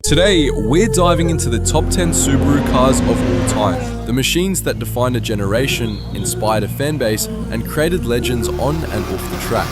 Today, we're diving into the top 10 Subaru cars of all time. The machines that defined a generation, inspired a fanbase, and created legends on and off the track.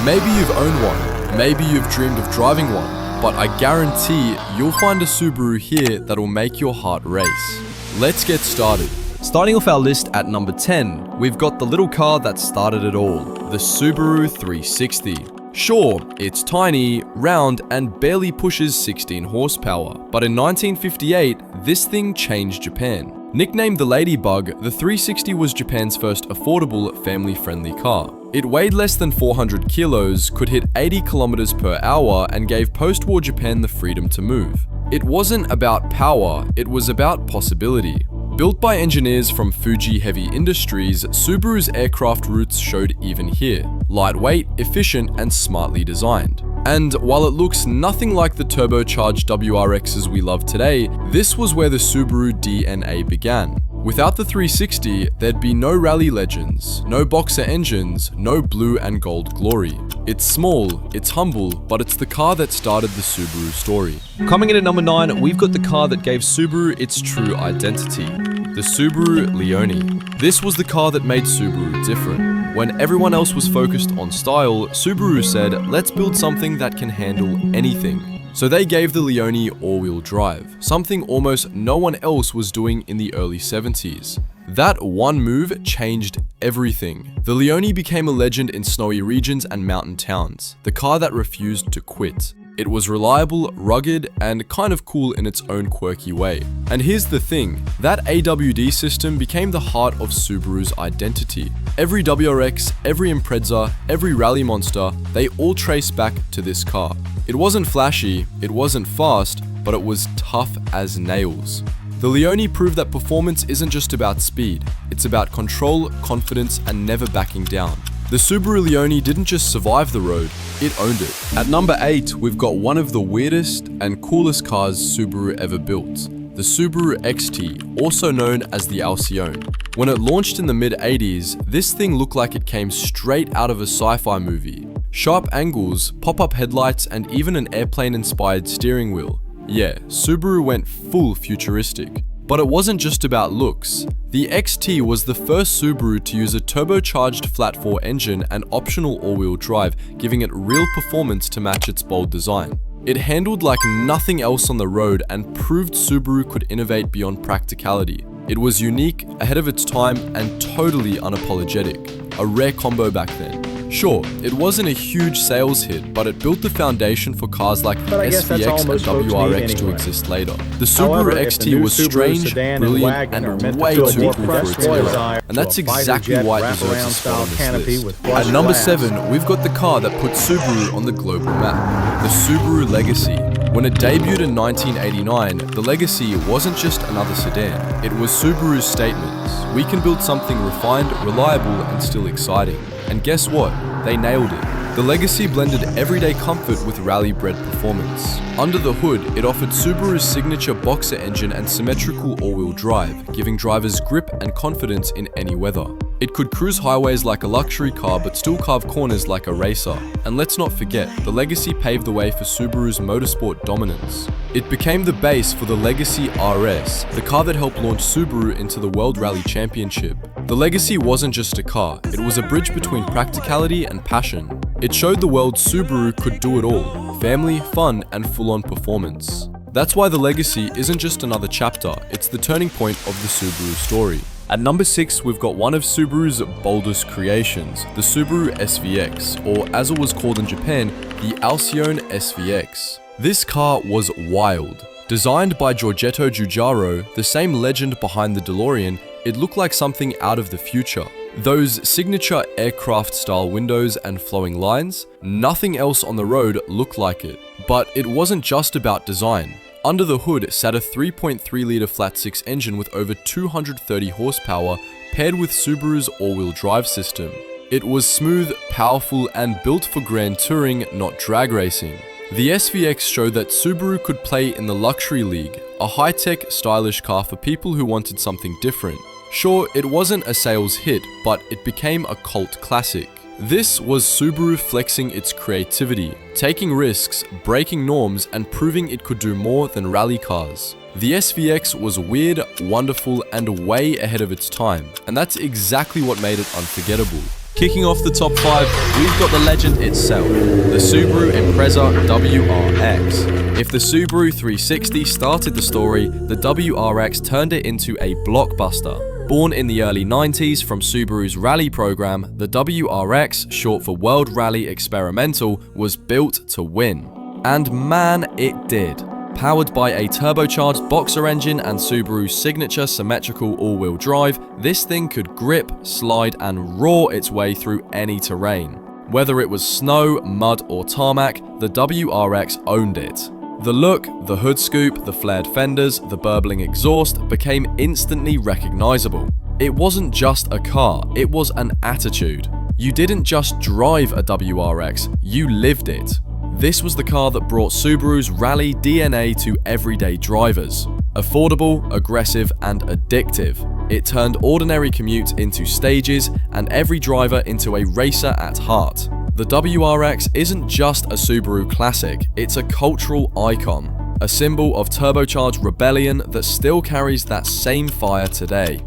Maybe you've owned one, maybe you've dreamed of driving one, but I guarantee you'll find a Subaru here that'll make your heart race. Let's get started. Starting off our list at number 10, we've got the little car that started it all, the Subaru 360. Sure, it's tiny, round, and barely pushes 16 horsepower, but in 1958, this thing changed Japan. Nicknamed the Ladybug, the 360 was Japan's first affordable, family-friendly car. It weighed less than 400 kilos, could hit 80 kilometers per hour, and gave post-war Japan the freedom to move. It wasn't about power, it was about possibility. Built by engineers from Fuji Heavy Industries, Subaru's aircraft roots showed even here. Lightweight, efficient, and smartly designed. And while it looks nothing like the turbocharged WRXs we love today, this was where the Subaru DNA began. Without the 360, there'd be no rally legends, no boxer engines, no blue and gold glory. It's small, it's humble, but it's the car that started the Subaru story. Coming in at number 9, we've got the car that gave Subaru its true identity, the Subaru Leone. This was the car that made Subaru different. When everyone else was focused on style, Subaru said, let's build something that can handle anything. So they gave the Leone all-wheel drive, something almost no one else was doing in the early 70s. That one move changed everything. The Leone became a legend in snowy regions and mountain towns, the car that refused to quit. It was reliable, rugged, and kind of cool in its own quirky way. And here's the thing, that AWD system became the heart of Subaru's identity. Every WRX, every Impreza, every rally monster, they all trace back to this car. It wasn't flashy, it wasn't fast, but it was tough as nails. The Leone proved that performance isn't just about speed, it's about control, confidence, and never backing down. The Subaru Leone didn't just survive the road, it owned it. At number 8, we've got one of the weirdest and coolest cars Subaru ever built, the Subaru XT, also known as the Alcyon. When it launched in the mid-80s, this thing looked like it came straight out of a sci-fi movie. Sharp angles, pop-up headlights, and even an airplane-inspired steering wheel. Yeah, Subaru went full futuristic. But it wasn't just about looks. The XT was the first Subaru to use a turbocharged flat-4 engine and optional all-wheel drive, giving it real performance to match its bold design. It handled like nothing else on the road and proved Subaru could innovate beyond practicality. It was unique, ahead of its time, and totally unapologetic. A rare combo back then. Sure, it wasn't a huge sales hit, but it built the foundation for cars like the SVX and WRX to exist later. The Subaru XT was strange, brilliant, and way too cool for its era. And that's exactly why it deserves a spot on this list. At number 7, we've got the car that put Subaru on the global map, the Subaru Legacy. When it debuted in 1989, the Legacy wasn't just another sedan. It was Subaru's statement. We can build something refined, reliable, and still exciting. And guess what? They nailed it. The Legacy blended everyday comfort with rally-bred performance. Under the hood, it offered Subaru's signature boxer engine and symmetrical all-wheel drive, giving drivers grip and confidence in any weather. It could cruise highways like a luxury car but still carve corners like a racer. And let's not forget, the Legacy paved the way for Subaru's motorsport dominance. It became the base for the Legacy RS, the car that helped launch Subaru into the World Rally Championship. The Legacy wasn't just a car, it was a bridge between practicality and passion. It showed the world Subaru could do it all, family, fun, and full-on performance. That's why the Legacy isn't just another chapter, it's the turning point of the Subaru story. At number 6, we've got one of Subaru's boldest creations, the Subaru SVX, or as it was called in Japan, the Alcyon SVX. This car was wild. Designed by Giorgetto Giugiaro, the same legend behind the DeLorean, it looked like something out of the future. Those signature aircraft-style windows and flowing lines, nothing else on the road looked like it. But it wasn't just about design. Under the hood sat a 3.3-litre flat-6 engine with over 230 horsepower paired with Subaru's all-wheel drive system. It was smooth, powerful, and built for grand touring, not drag racing. The SVX showed that Subaru could play in the luxury league, a high-tech, stylish car for people who wanted something different. Sure, it wasn't a sales hit, but it became a cult classic. This was Subaru flexing its creativity, taking risks, breaking norms, and proving it could do more than rally cars. The SVX was weird, wonderful, and way ahead of its time, and that's exactly what made it unforgettable. Kicking off the top 5, we've got the legend itself, the Subaru Impreza WRX. If the Subaru 360 started the story, the WRX turned it into a blockbuster. Born in the early 90s from Subaru's rally program, the WRX, short for World Rally Experimental, was built to win. And man, it did. Powered by a turbocharged boxer engine and Subaru's signature symmetrical all-wheel drive, this thing could grip, slide, and roar its way through any terrain. Whether it was snow, mud, or tarmac, the WRX owned it. The look, the hood scoop, the flared fenders, the burbling exhaust became instantly recognizable. It wasn't just a car, it was an attitude. You didn't just drive a WRX, you lived it. This was the car that brought Subaru's rally DNA to everyday drivers. Affordable, aggressive, and addictive. It turned ordinary commutes into stages and every driver into a racer at heart. The WRX isn't just a Subaru classic, it's a cultural icon. A symbol of turbocharged rebellion that still carries that same fire today.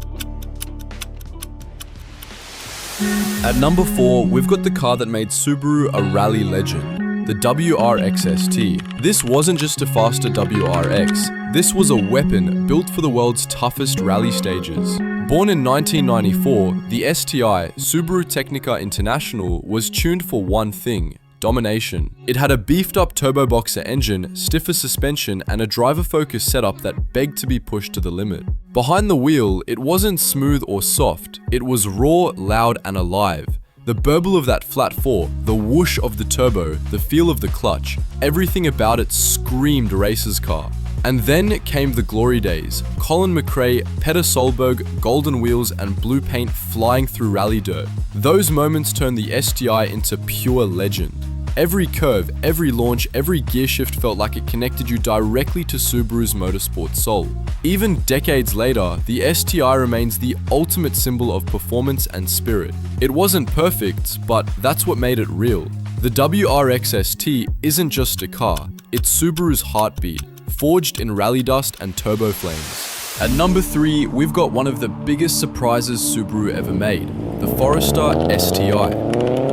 At number 4, we've got the car that made Subaru a rally legend, the WRX ST. This wasn't just a faster WRX, this was a weapon built for the world's toughest rally stages. Born in 1994, the STI, Subaru Technica International, was tuned for one thing: domination. It had a beefed-up turbo-boxer engine, stiffer suspension, and a driver-focused setup that begged to be pushed to the limit. Behind the wheel, it wasn't smooth or soft, it was raw, loud, and alive. The burble of that flat 4, the whoosh of the turbo, the feel of the clutch, everything about it screamed racer's car. And then came the glory days. Colin McRae, Petter Solberg, golden wheels, and blue paint flying through rally dirt. Those moments turned the STI into pure legend. Every curve, every launch, every gear shift felt like it connected you directly to Subaru's motorsport soul. Even decades later, the STI remains the ultimate symbol of performance and spirit. It wasn't perfect, but that's what made it real. The WRX ST isn't just a car, it's Subaru's heartbeat, forged in rally dust and turbo flames. At number 3, we've got one of the biggest surprises Subaru ever made, the Forester STI.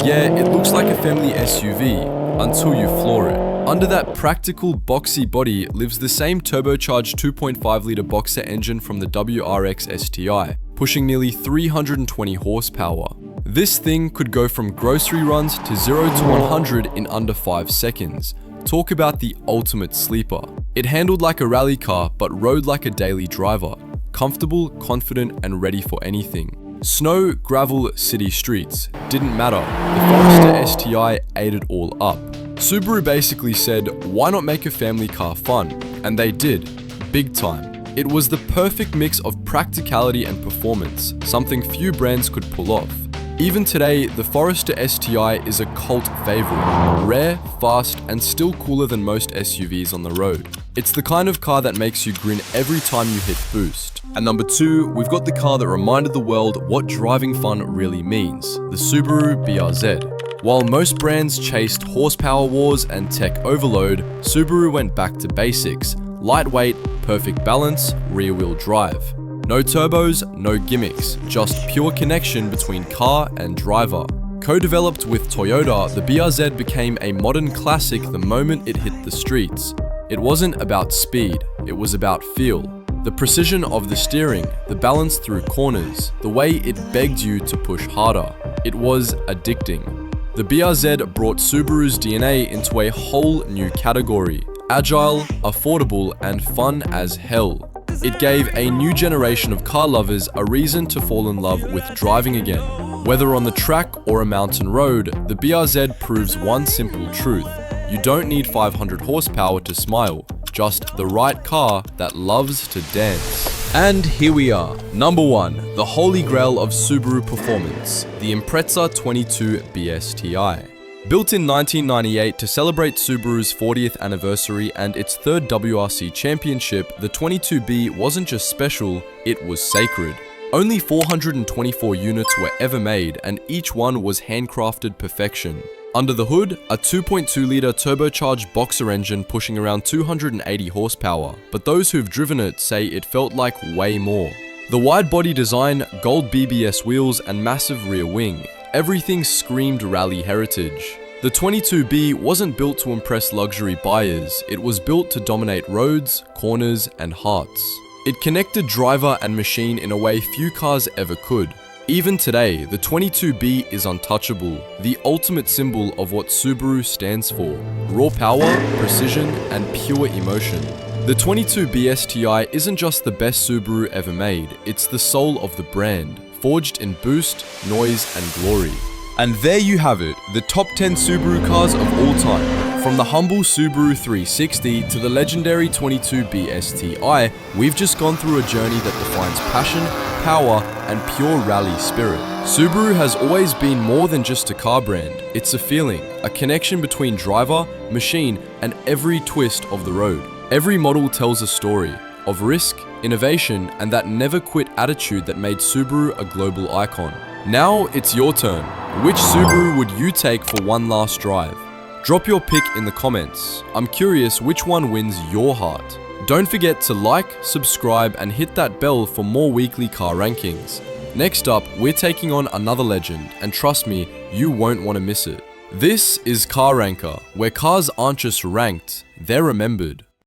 Yeah, it looks like a family SUV, until you floor it. Under that practical, boxy body lives the same turbocharged 2.5-litre boxer engine from the WRX STI, pushing nearly 320 horsepower. This thing could go from grocery runs to 0 to 100 in under 5 seconds. Talk about the ultimate sleeper. It handled like a rally car, but rode like a daily driver. Comfortable, confident, and ready for anything. Snow, gravel, city streets, didn't matter. The Forester STI ate it all up. Subaru basically said, why not make a family car fun? And they did, big time. It was the perfect mix of practicality and performance, something few brands could pull off. Even today, the Forester STI is a cult favorite. Rare, fast, and still cooler than most SUVs on the road. It's the kind of car that makes you grin every time you hit boost. At number 2, we've got the car that reminded the world what driving fun really means, the Subaru BRZ. While most brands chased horsepower wars and tech overload, Subaru went back to basics: lightweight, perfect balance, rear-wheel drive. No turbos, no gimmicks, just pure connection between car and driver. Co-developed with Toyota, the BRZ became a modern classic the moment it hit the streets. It wasn't about speed, it was about feel. The precision of the steering, the balance through corners, the way it begged you to push harder. It was addicting. The BRZ brought Subaru's DNA into a whole new category: agile, affordable, and fun as hell. It gave a new generation of car lovers a reason to fall in love with driving again. Whether on the track or a mountain road, the BRZ proves one simple truth: you don't need 500 horsepower to smile, just the right car that loves to dance. And here we are, number 1, the holy grail of Subaru performance, the Impreza 22 BSTI. Built in 1998 to celebrate Subaru's 40th anniversary and its 3rd WRC championship, the 22B wasn't just special, it was sacred. Only 424 units were ever made, and each one was handcrafted perfection. Under the hood, a 2.2-litre turbocharged boxer engine pushing around 280 horsepower, but those who've driven it say it felt like way more. The wide body design, gold BBS wheels, and massive rear wing, everything screamed rally heritage. The 22B wasn't built to impress luxury buyers, it was built to dominate roads, corners, and hearts. It connected driver and machine in a way few cars ever could. Even today, the 22B is untouchable, the ultimate symbol of what Subaru stands for: raw power, precision, and pure emotion. The 22B STI isn't just the best Subaru ever made, it's the soul of the brand, forged in boost, noise, and glory. And there you have it, the top 10 Subaru cars of all time. From the humble Subaru 360 to the legendary 22B STI, we've just gone through a journey that defines passion, power, and pure rally spirit. Subaru has always been more than just a car brand. It's a feeling, a connection between driver, machine, and every twist of the road. Every model tells a story of risk, innovation, and that never quit attitude that made Subaru a global icon. Now it's your turn. Which Subaru would you take for one last drive? Drop your pick in the comments. I'm curious which one wins your heart. Don't forget to like, subscribe, and hit that bell for more weekly car rankings. Next up, we're taking on another legend, and trust me, you won't want to miss it. This is Car Ranker, where cars aren't just ranked, they're remembered.